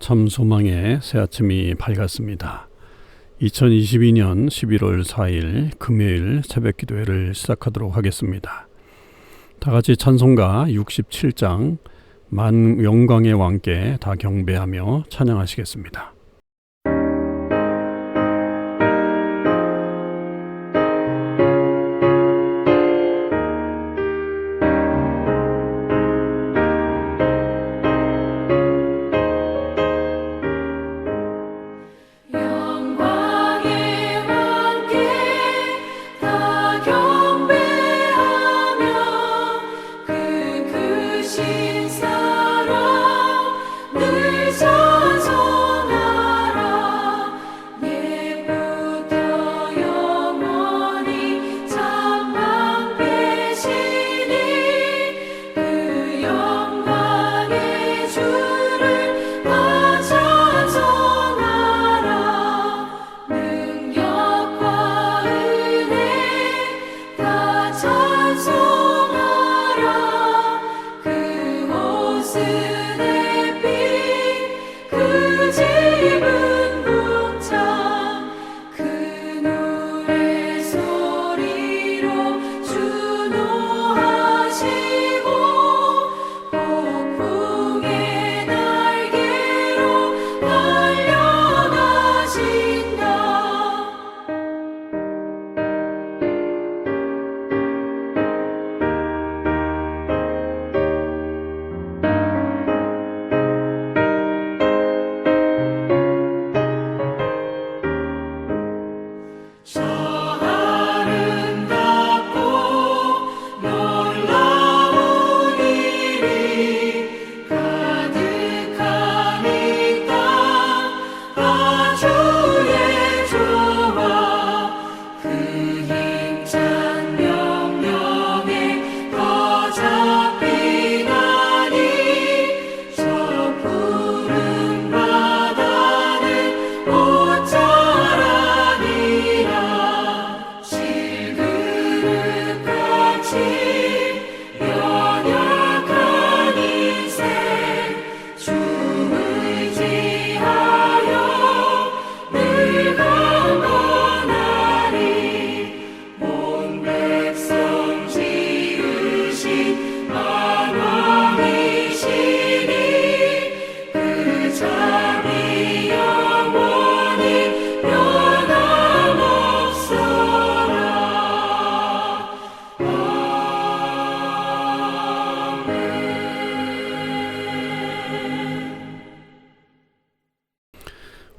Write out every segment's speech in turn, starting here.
참 소망의 새 아침이 밝았습니다. 2022년 11월 4일 금요일 새벽 기도회를 시작하도록 하겠습니다. 다 같이 찬송가 67장 만 영광의 왕께 다 경배하며 찬양하시겠습니다.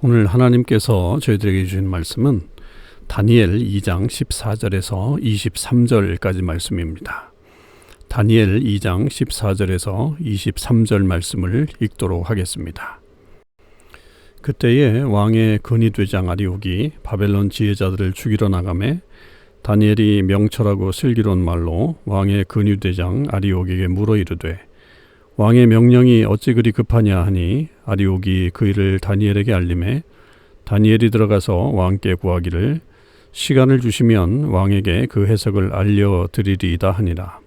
오늘 하나님께서 저희들에게 주신 말씀은 다니엘 2장 14절에서 23절까지 말씀입니다. 다니엘 2장 14절에서 23절 말씀을 읽도록 하겠습니다. 그때에 왕의 근위대장 아리옥이 바벨론 지혜자들을 죽이러 나가매 다니엘이 명철하고 슬기로운 말로 왕의 근위대장 아리옥에게 물어 이르되 왕의 명령이 어찌 그리 급하냐 하니 아리옥이 그 일을 다니엘에게 알림해 다니엘이 들어가서 왕께 구하기를 시간을 주시면 왕에게 그 해석을 알려드리리이다 하니라.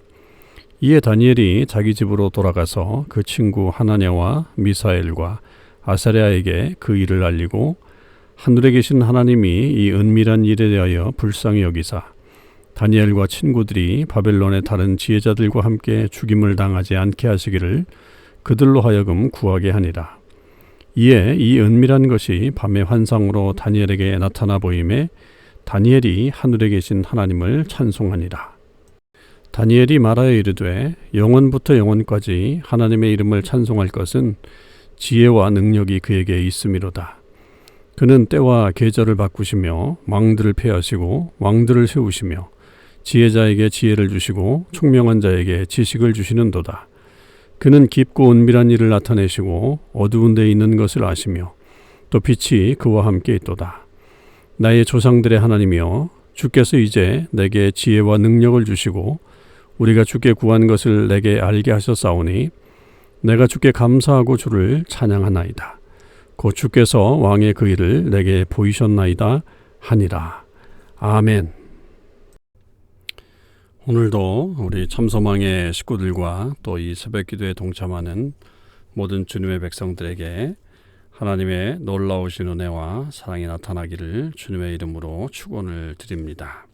이에 다니엘이 자기 집으로 돌아가서 그 친구 하나냐와 미사엘과 아사랴에게 그 일을 알리고 하늘에 계신 하나님이 이 은밀한 일에 대하여 불쌍히 여기사 다니엘과 친구들이 바벨론의 다른 지혜자들과 함께 죽임을 당하지 않게 하시기를 그들로 하여금 구하게 하니라. 이에 이 은밀한 것이 밤의 환상으로 다니엘에게 나타나 보임에 다니엘이 하늘에 계신 하나님을 찬송하니라. 다니엘이 말하여 이르되 영원부터 영원까지 하나님의 이름을 찬송할 것은 지혜와 능력이 그에게 있음이로다. 그는 때와 계절을 바꾸시며 왕들을 폐하시고 왕들을 세우시며 지혜자에게 지혜를 주시고 총명한 자에게 지식을 주시는도다. 그는 깊고 은밀한 일을 나타내시고 어두운 데 있는 것을 아시며 또 빛이 그와 함께 있도다. 나의 조상들의 하나님이여 주께서 이제 내게 지혜와 능력을 주시고 우리가 주께 구한 것을 내게 알게 하셨사오니 내가 주께 감사하고 주를 찬양하나이다. 곧 주께서 왕의 그 일을 내게 보이셨나이다 하니라. 아멘. 오늘도 우리 참소망의 식구들과 또 이 새벽 기도에 동참하는 모든 주님의 백성들에게 하나님의 놀라우신 은혜와 사랑이 나타나기를 주님의 이름으로 축원을 드립니다.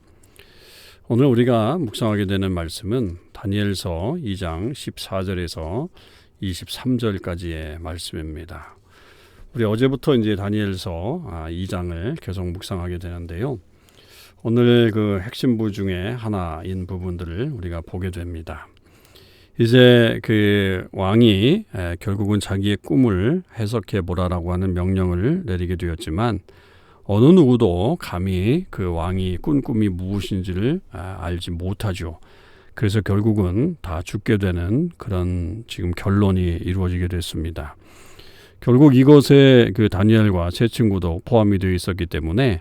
오늘 우리가 묵상하게 되는 말씀은 다니엘서 2장 14절에서 23절까지의 말씀입니다. 우리 어제부터 이제 다니엘서 2장을 계속 묵상하게 되는데요. 오늘 그 핵심부 중에 하나인 부분들을 우리가 보게 됩니다. 이제 그 왕이 결국은 자기의 꿈을 해석해 보라라고 하는 명령을 내리게 되었지만 어느 누구도 감히 그 왕이 꾼 꿈이 무엇인지를 알지 못하죠. 그래서 결국은 다 죽게 되는 그런 지금 결론이 이루어지게 됐습니다. 결국 이것에 그 다니엘과 세 친구도 포함이 되어 있었기 때문에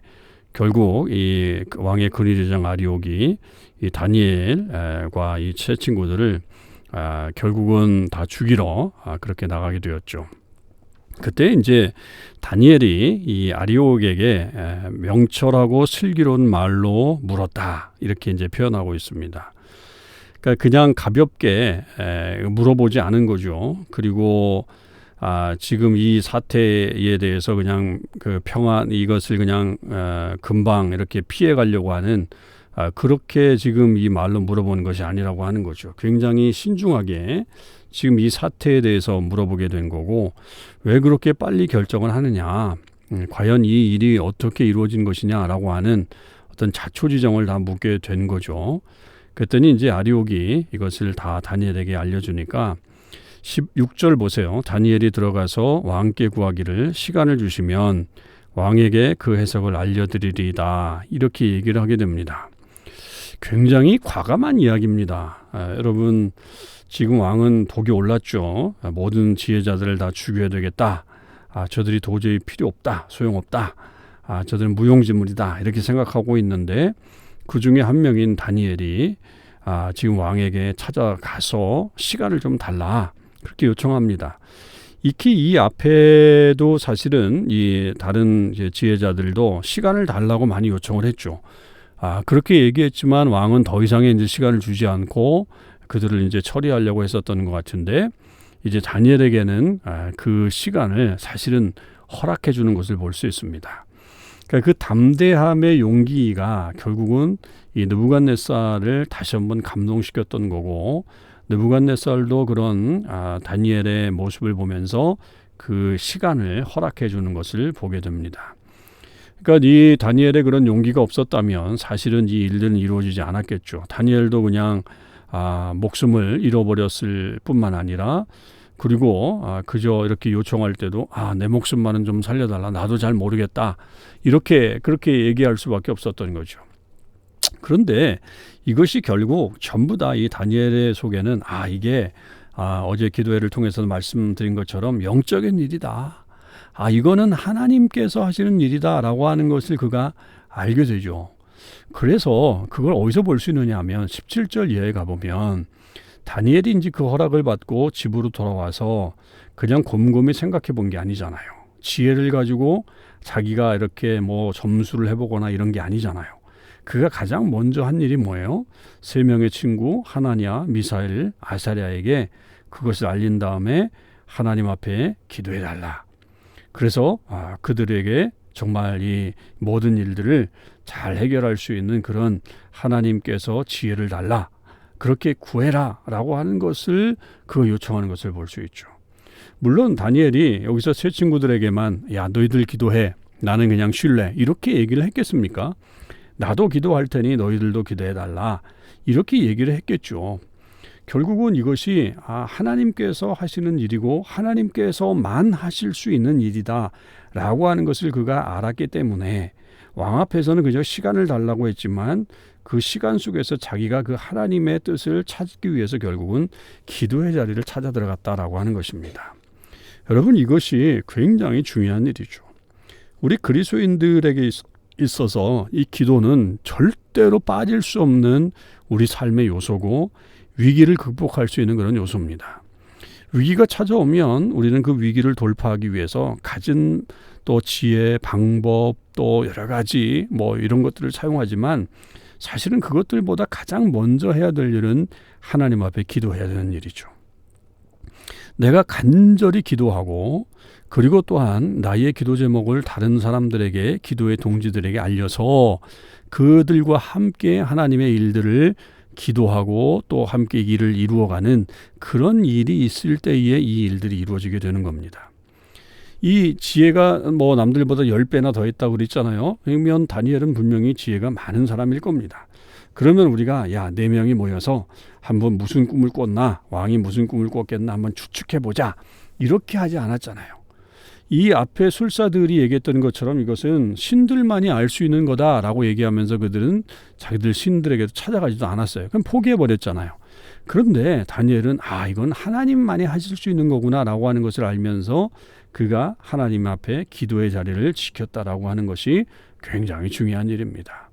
결국 이 왕의 근위대장 아리옥이 이 다니엘과 이 세 친구들을 결국은 다 죽이러 그렇게 나가게 되었죠. 그때 이제 다니엘이 이 아리옥에게 명철하고 슬기로운 말로 물었다 이렇게 이제 표현하고 있습니다. 그러니까 그냥 가볍게 물어보지 않은 거죠. 그리고 지금 이 사태에 대해서 그냥 그 평안 이것을 그냥 금방 이렇게 피해 가려고 하는 그렇게 지금 이 말로 물어보는 것이 아니라고 하는 거죠. 굉장히 신중하게 지금 이 사태에 대해서 물어보게 된 거고 왜 그렇게 빨리 결정을 하느냐 과연 이 일이 어떻게 이루어진 것이냐라고 하는 어떤 자초지정을 다 묻게 된 거죠. 그랬더니 이제 아리옥이 이것을 다 다니엘에게 알려주니까 16절 보세요. 다니엘이 들어가서 왕께 구하기를 시간을 주시면 왕에게 그 해석을 알려드리리다 이렇게 얘기를 하게 됩니다. 굉장히 과감한 이야기입니다. 여러분 지금 왕은 독이 올랐죠. 모든 지혜자들을 다 죽여야 되겠다. 저들이 도저히 필요 없다. 소용없다. 저들은 무용지물이다. 이렇게 생각하고 있는데 그 중에 한 명인 다니엘이 지금 왕에게 찾아가서 시간을 좀 달라. 그렇게 요청합니다. 익히 이 앞에도 사실은 이 다른 지혜자들도 시간을 달라고 많이 요청을 했죠. 그렇게 얘기했지만 왕은 더 이상의 이제 시간을 주지 않고 그들을 이제 처리하려고 했었던 것 같은데 이제 다니엘에게는 그 시간을 사실은 허락해 주는 것을 볼 수 있습니다. 그러니까 그 담대함의 용기가 결국은 이 느부갓네살을 다시 한번 감동시켰던 거고 느부갓네살도 그런 다니엘의 모습을 보면서 그 시간을 허락해 주는 것을 보게 됩니다. 그러니까 이 다니엘의 그런 용기가 없었다면 사실은 이 일들은 이루어지지 않았겠죠. 다니엘도 그냥 목숨을 잃어버렸을 뿐만 아니라 그리고 그저 이렇게 요청할 때도 내 목숨만은 좀 살려달라. 나도 잘 모르겠다. 그렇게 얘기할 수밖에 없었던 거죠. 그런데 이것이 결국 전부 다 이 다니엘의 속에는 이게 어제 기도회를 통해서 말씀드린 것처럼 영적인 일이다. 이거는 하나님께서 하시는 일이다라고 하는 것을 그가 알게 되죠. 그래서 그걸 어디서 볼 수 있느냐 하면 17절 이하에 가보면 다니엘이 이제 그 허락을 받고 집으로 돌아와서 그냥 곰곰이 생각해 본 게 아니잖아요. 지혜를 가지고 자기가 이렇게 뭐 점수를 해보거나 이런 게 아니잖아요. 그가 가장 먼저 한 일이 뭐예요? 세 명의 친구 하나냐, 미사엘, 아사랴에게 그것을 알린 다음에 하나님 앞에 기도해달라. 그래서 그들에게 정말 이 모든 일들을 잘 해결할 수 있는 그런 하나님께서 지혜를 달라. 그렇게 구해라 라고 하는 것을 그 요청하는 것을 볼 수 있죠. 물론 다니엘이 여기서 세 친구들에게만 너희들 기도해. 나는 그냥 쉴래. 이렇게 얘기를 했겠습니까? 나도 기도할 테니 너희들도 기도해달라. 이렇게 얘기를 했겠죠. 결국은 이것이 하나님께서 하시는 일이고 하나님께서만 하실 수 있는 일이다 라고 하는 것을 그가 알았기 때문에 왕 앞에서는 그저 시간을 달라고 했지만 그 시간 속에서 자기가 그 하나님의 뜻을 찾기 위해서 결국은 기도의 자리를 찾아 들어갔다라고 하는 것입니다. 여러분 이것이 굉장히 중요한 일이죠. 우리 그리스도인들에게 있어서 이 기도는 절대로 빠질 수 없는 우리 삶의 요소고 위기를 극복할 수 있는 그런 요소입니다. 위기가 찾아오면 우리는 그 위기를 돌파하기 위해서 가진 또 지혜, 방법 또 여러 가지 뭐 이런 것들을 사용하지만 사실은 그것들보다 가장 먼저 해야 될 일은 하나님 앞에 기도해야 되는 일이죠. 내가 간절히 기도하고 그리고 또한 나의 기도 제목을 다른 사람들에게 기도의 동지들에게 알려서 그들과 함께 하나님의 일들을 기도하고 또 함께 일을 이루어가는 그런 일이 있을 때에 이 일들이 이루어지게 되는 겁니다. 이 지혜가 뭐 남들보다 10배나 더 했다고 그랬잖아요. 그러면 다니엘은 분명히 지혜가 많은 사람일 겁니다. 그러면 우리가 4명이 모여서 한번 무슨 꿈을 꿨나, 왕이 무슨 꿈을 꿨겠나 한번 추측해보자, 이렇게 하지 않았잖아요. 이 앞에 술사들이 얘기했던 것처럼 이것은 신들만이 알 수 있는 거다라고 얘기하면서 그들은 자기들 신들에게도 찾아가지도 않았어요. 그럼 포기해버렸잖아요. 그런데 다니엘은 이건 하나님만이 하실 수 있는 거구나라고 하는 것을 알면서 그가 하나님 앞에 기도의 자리를 지켰다라고 하는 것이 굉장히 중요한 일입니다.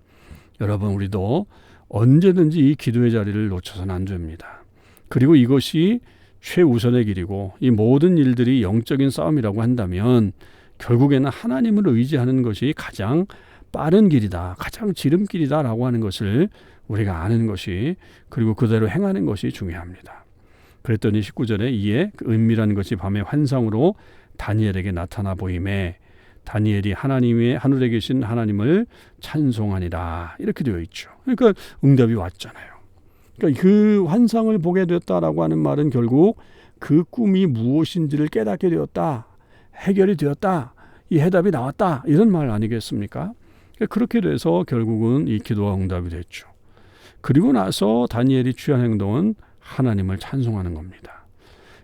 여러분, 우리도 언제든지 이 기도의 자리를 놓쳐서는 안 됩니다. 그리고 이것이 최우선의 길이고 이 모든 일들이 영적인 싸움이라고 한다면 결국에는 하나님을 의지하는 것이 가장 빠른 길이다, 가장 지름길이다라고 하는 것을 우리가 아는 것이, 그리고 그대로 행하는 것이 중요합니다. 그랬더니 19절에 이에 그 은밀한 것이 밤의 환상으로 다니엘에게 나타나 보임에 다니엘이 하나님의 하늘에 계신 하나님을 찬송하니라, 이렇게 되어 있죠. 그러니까 응답이 왔잖아요. 그러니까 그 환상을 보게 되었다라고 하는 말은 결국 그 꿈이 무엇인지를 깨닫게 되었다, 해결이 되었다, 이 해답이 나왔다, 이런 말 아니겠습니까? 그러니까 그렇게 돼서 결국은 이 기도가 응답이 됐죠. 그리고 나서 다니엘이 취한 행동은 하나님을 찬송하는 겁니다.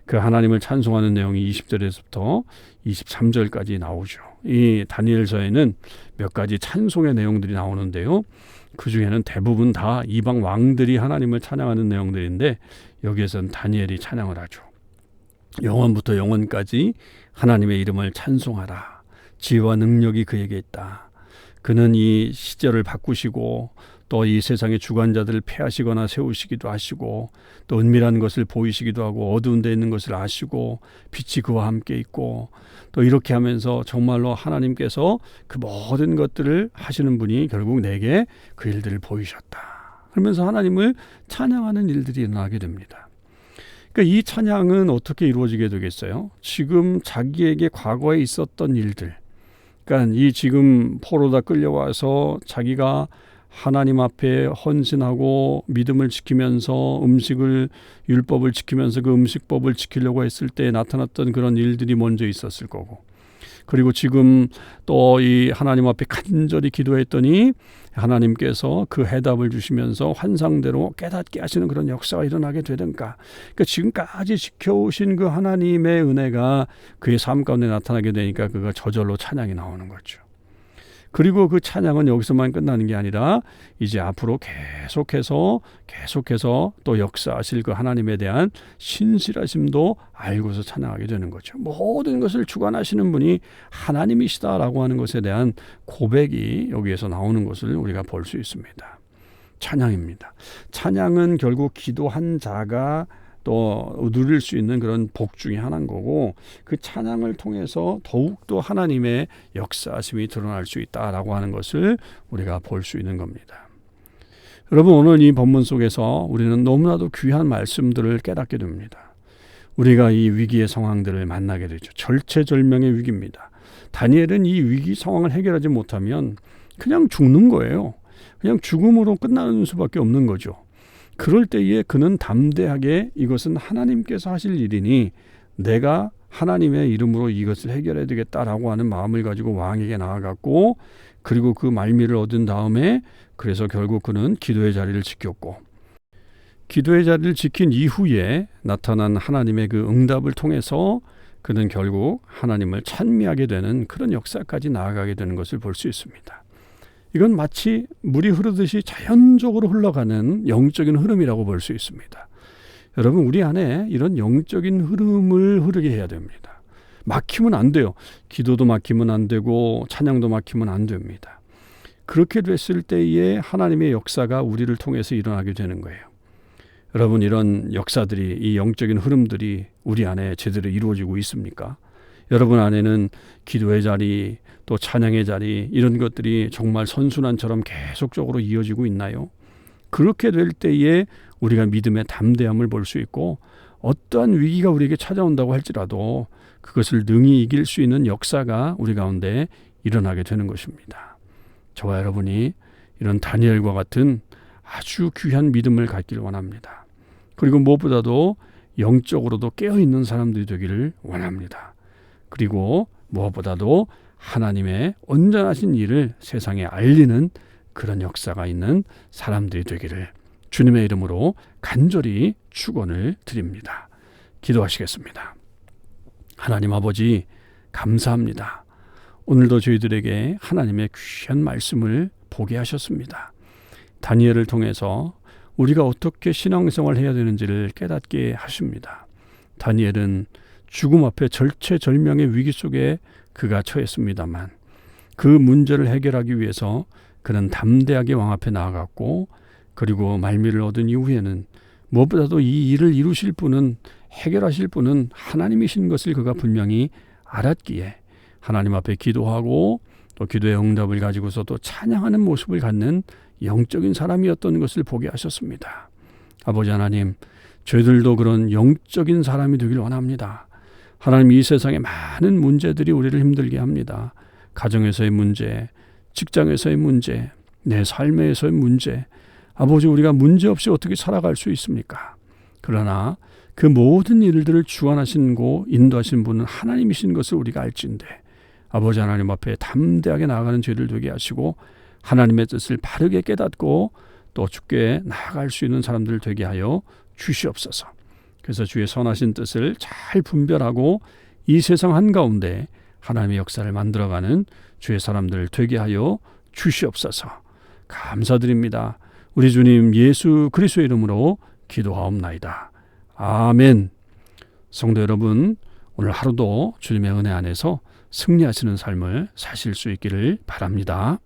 그 하나님을 찬송하는 내용이 20절에서부터 23절까지 나오죠. 이 다니엘서에는 몇 가지 찬송의 내용들이 나오는데요. 그 중에는 대부분 다 이방 왕들이 하나님을 찬양하는 내용들인데 여기에서는 다니엘이 찬양을 하죠. 영원부터 영원까지 하나님의 이름을 찬송하라. 지혜와 능력이 그에게 있다. 그는 이 시절을 바꾸시고 또 이 세상의 주관자들을 폐하시거나 세우시기도 하시고 또 은밀한 것을 보이시기도 하고 어두운 데 있는 것을 아시고 빛이 그와 함께 있고 또 이렇게 하면서 정말로 하나님께서 그 모든 것들을 하시는 분이 결국 내게 그 일들을 보이셨다. 그러면서 하나님을 찬양하는 일들이 일어나게 됩니다. 그러니까 이 찬양은 어떻게 이루어지게 되겠어요? 지금 자기에게 과거에 있었던 일들, 그러니까 이 지금 포로다 끌려와서 자기가 하나님 앞에 헌신하고 믿음을 지키면서 율법을 지키면서 그 음식법을 지키려고 했을 때 나타났던 그런 일들이 먼저 있었을 거고, 그리고 지금 또 이 하나님 앞에 간절히 기도했더니 하나님께서 그 해답을 주시면서 환상대로 깨닫게 하시는 그런 역사가 일어나게 되든가. 그러니까 지금까지 지켜오신 그 하나님의 은혜가 그의 삶 가운데 나타나게 되니까 그가 저절로 찬양이 나오는 거죠. 그리고 그 찬양은 여기서만 끝나는 게 아니라 이제 앞으로 계속해서 또 역사하실 그 하나님에 대한 신실하심도 알고서 찬양하게 되는 거죠. 모든 것을 주관하시는 분이 하나님이시다라고 하는 것에 대한 고백이 여기에서 나오는 것을 우리가 볼 수 있습니다. 찬양입니다. 찬양은 결국 기도한 자가 또 누릴 수 있는 그런 복 중에 하나인 거고, 그 찬양을 통해서 더욱더 하나님의 역사하심이 드러날 수 있다라고 하는 것을 우리가 볼 수 있는 겁니다. 여러분, 오늘 이 본문 속에서 우리는 너무나도 귀한 말씀들을 깨닫게 됩니다. 우리가 이 위기의 상황들을 만나게 되죠. 절체절명의 위기입니다. 다니엘은 이 위기 상황을 해결하지 못하면 그냥 죽는 거예요. 그냥 죽음으로 끝나는 수밖에 없는 거죠. 그럴 때에 그는 담대하게 이것은 하나님께서 하실 일이니 내가 하나님의 이름으로 이것을 해결해야 되겠다라고 하는 마음을 가지고 왕에게 나아갔고, 그리고 그 말미를 얻은 다음에 그래서 결국 그는 기도의 자리를 지켰고, 기도의 자리를 지킨 이후에 나타난 하나님의 그 응답을 통해서 그는 결국 하나님을 찬미하게 되는 그런 역사까지 나아가게 되는 것을 볼 수 있습니다. 이건 마치 물이 흐르듯이 자연적으로 흘러가는 영적인 흐름이라고 볼 수 있습니다. 여러분, 우리 안에 이런 영적인 흐름을 흐르게 해야 됩니다. 막히면 안 돼요. 기도도 막히면 안 되고 찬양도 막히면 안 됩니다. 그렇게 됐을 때에 하나님의 역사가 우리를 통해서 일어나게 되는 거예요. 여러분, 이런 역사들이, 이 영적인 흐름들이 우리 안에 제대로 이루어지고 있습니까? 여러분 안에는 기도의 자리, 또 찬양의 자리, 이런 것들이 정말 선순환처럼 계속적으로 이어지고 있나요? 그렇게 될 때에 우리가 믿음의 담대함을 볼 수 있고 어떠한 위기가 우리에게 찾아온다고 할지라도 그것을 능히 이길 수 있는 역사가 우리 가운데 일어나게 되는 것입니다. 저와 여러분이 이런 다니엘과 같은 아주 귀한 믿음을 갖기를 원합니다. 그리고 무엇보다도 영적으로도 깨어있는 사람들이 되기를 원합니다. 그리고 무엇보다도 하나님의 온전하신 일을 세상에 알리는 그런 역사가 있는 사람들이 되기를 주님의 이름으로 간절히 축원을 드립니다. 기도하시겠습니다. 하나님 아버지 감사합니다. 오늘도 저희들에게 하나님의 귀한 말씀을 보게 하셨습니다. 다니엘을 통해서 우리가 어떻게 신앙생활을 해야 되는지를 깨닫게 하십니다. 다니엘은 죽음 앞에 절체절명의 위기 속에 그가 처했습니다만 그 문제를 해결하기 위해서 그는 담대하게 왕 앞에 나아갔고 그리고 말미를 얻은 이후에는 무엇보다도 이 일을 이루실 분은 해결하실 분은 하나님이신 것을 그가 분명히 알았기에 하나님 앞에 기도하고 또 기도의 응답을 가지고서 또 찬양하는 모습을 갖는 영적인 사람이었던 것을 보게 하셨습니다. 아버지 하나님, 저희들도 그런 영적인 사람이 되길 원합니다. 하나님, 이 세상에 많은 문제들이 우리를 힘들게 합니다. 가정에서의 문제, 직장에서의 문제, 내 삶에서의 문제. 아버지, 우리가 문제없이 어떻게 살아갈 수 있습니까? 그러나 그 모든 일들을 주관하시고 인도하신 분은 하나님이신 것을 우리가 알진대 아버지 하나님 앞에 담대하게 나아가는 죄를 되게 하시고 하나님의 뜻을 바르게 깨닫고 또 주께 나아갈 수 있는 사람들 되게 하여 주시옵소서. 그래서 주의 선하신 뜻을 잘 분별하고 이 세상 한가운데 하나님의 역사를 만들어가는 주의 사람들 되게 하여 주시옵소서. 감사드립니다. 우리 주님 예수 그리스도의 이름으로 기도하옵나이다. 아멘. 성도 여러분, 오늘 하루도 주님의 은혜 안에서 승리하시는 삶을 사실 수 있기를 바랍니다.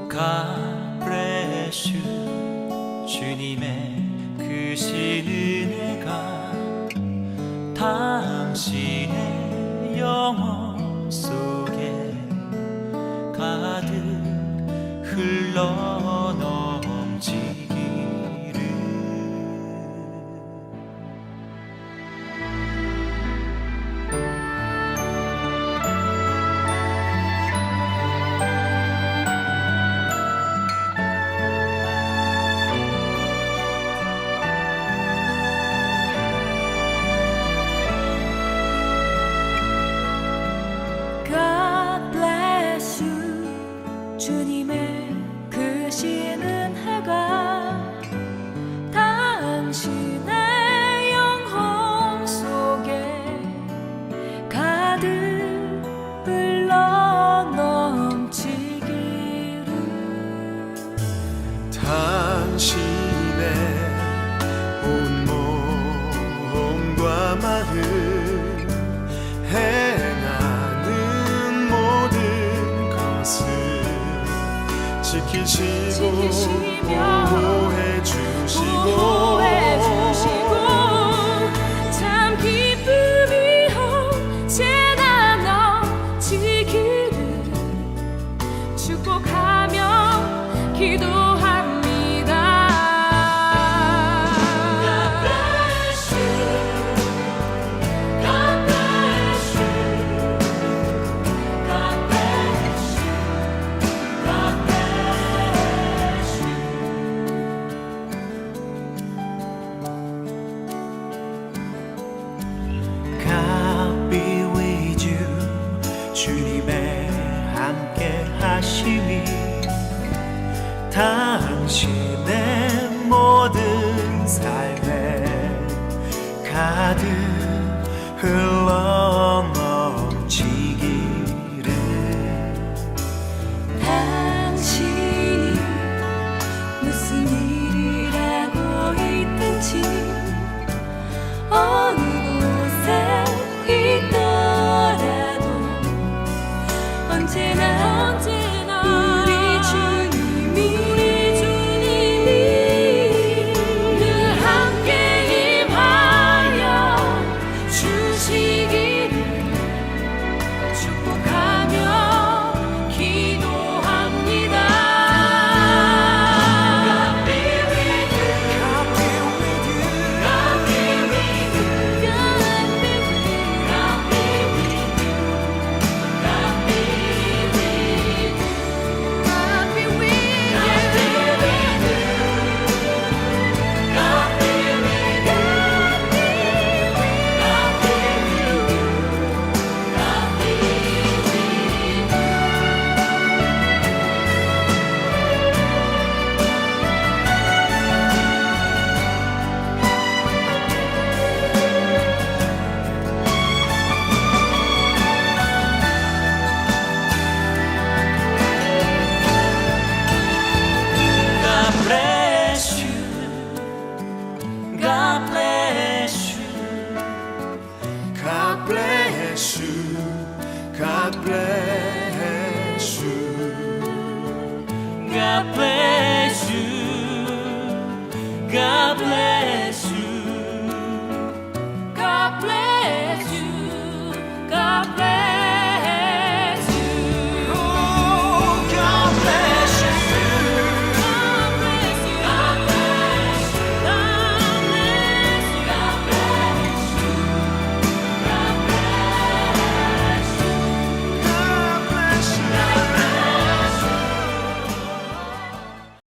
God bless you. 주님의 크신 은혜가 당신의 영혼 속에 가득 흘러 넘치기를. God bless you. 주님의 크신 은혜가 당신의 영혼 속에 가득 흘러 넘치기를. 당신의 온 몸과 마음 행하는 모든 것을 지키시고 보호해 주시고 참 기쁨이 언제나 넘치기를 축복하며 기도합니다. God bless you. God bless you. God bless you. God bless you. God be with you. 주님의 함께 하심이 당신의 모든 삶에 가득 흘러 넘치기를. 당신이 무슨 일을 하고 있든지 어느 곳에 있더라도 언제나 우리 주님이 늘 함께 임하여 주시기를. bless you. God bless you. God bless you.